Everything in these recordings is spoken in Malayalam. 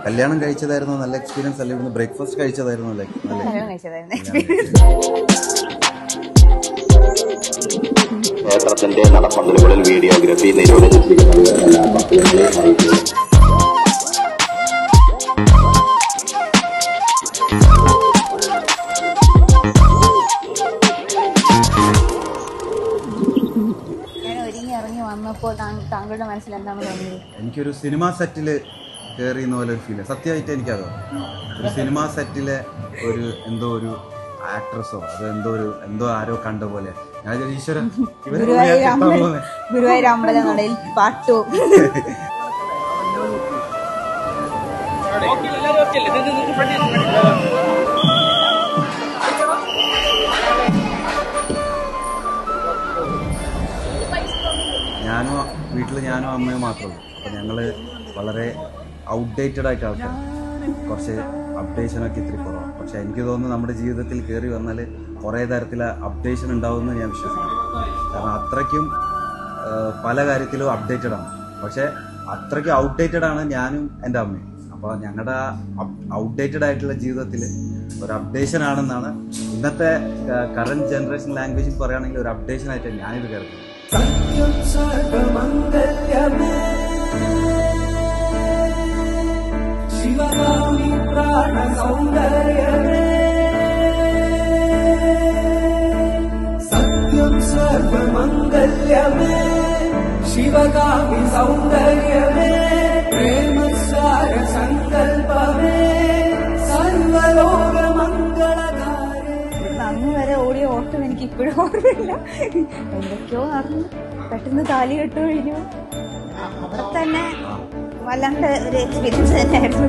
കല്യാണം കഴിച്ചതായിരുന്നു നല്ല എക്സ്പീരിയൻസ് അല്ലേ? ഇവിടുന്ന് ബ്രേക്ക്ഫാസ്റ്റ് കഴിച്ചതായിരുന്നു അല്ലേ? ക്ഷേത്രത്തിന്റെ നടപ്പന്തലുകളിൽ വീഡിയോഗ്രാഫി നിരോധിച്ചിരിക്കുന്നത് എല്ലാ ഭക്തர்களെയും അറിയിക്കുന്നു. താങ്കളുടെ മനസ്സിൽ എന്താണ് തോന്നിയത്? എനിക്കൊരു സിനിമ സെറ്റില് കയറിയുന്ന പോലെ ഒരു ഫീല്. സത്യമായിട്ട് എനിക്കതോ ഒരു സിനിമ സെറ്റിലെ എന്തോ ഒരു ആക്ട്രസോ അത് എന്തോ ആരോ കണ്ട പോലെ ഞാൻ ഈശ്വരൻ ഗുരുവായൂർ അമ്പലനടയിൽ പാട്ടു. ഞാനും അമ്മയും മാത്രമേ ഉള്ളൂ. അപ്പം ഞങ്ങൾ വളരെ ഔട്ട്ഡേറ്റഡ് ആയിട്ട് ആൾക്കാർ, കുറച്ച് അപ്ഡേഷനൊക്കെ ഇത്തിരി കുറവാണ്. പക്ഷെ എനിക്ക് തോന്നുന്നു നമ്മുടെ ജീവിതത്തിൽ കയറി വന്നാൽ കുറേ തരത്തിലെ അപ്ഡേഷൻ ഉണ്ടാവുമെന്ന് ഞാൻ വിശ്വസിക്കുന്നു. കാരണം അത്രയ്ക്കും പല കാര്യത്തിലും അപ്ഡേറ്റഡ് ആണ്. പക്ഷെ അത്രയ്ക്കും ഔട്ട്ഡേറ്റഡ് ആണ് ഞാനും എൻ്റെ അമ്മയും. അപ്പോൾ ഞങ്ങളുടെ ഔട്ട്ഡേറ്റഡ് ആയിട്ടുള്ള ജീവിതത്തിൽ ഒരു അപ്ഡേഷൻ ആണെന്നാണ് ഇന്നത്തെ കറണ്ട് ജനറേഷൻ ലാംഗ്വേജിൽ പറയുകയാണെങ്കിൽ ഒരു അപ്ഡേഷൻ ആയിട്ട് ഞാനിത് കരുതുന്നത്. സത്യം സർവമംഗല്യമേ ശിവകാമി പ്രാണ സൗന്ദര്യമേ സത്യം സർവമംഗല്യമേ ശിവകാമി സൗന്ദര്യമേ പ്രേമസാര സങ്കൽപ്പമേ സർവലോക മംഗളകാരേ. അന്ന് വരെ ഓടിയ ഓട്ടം എനിക്ക് ഇപ്പോഴും ഓർമ്മയില്ല. എന്തൊക്കെയോ നടന്നു, പെട്ടെന്ന് താലി കെട്ടു കഴിഞ്ഞു. അവിടെ തന്നെ വല്ലാണ്ട് ഒരു എക്സ്പീരിയൻസ് തന്നെയായിരുന്നു.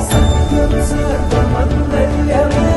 സത്യം സർവമംഗല്യമേ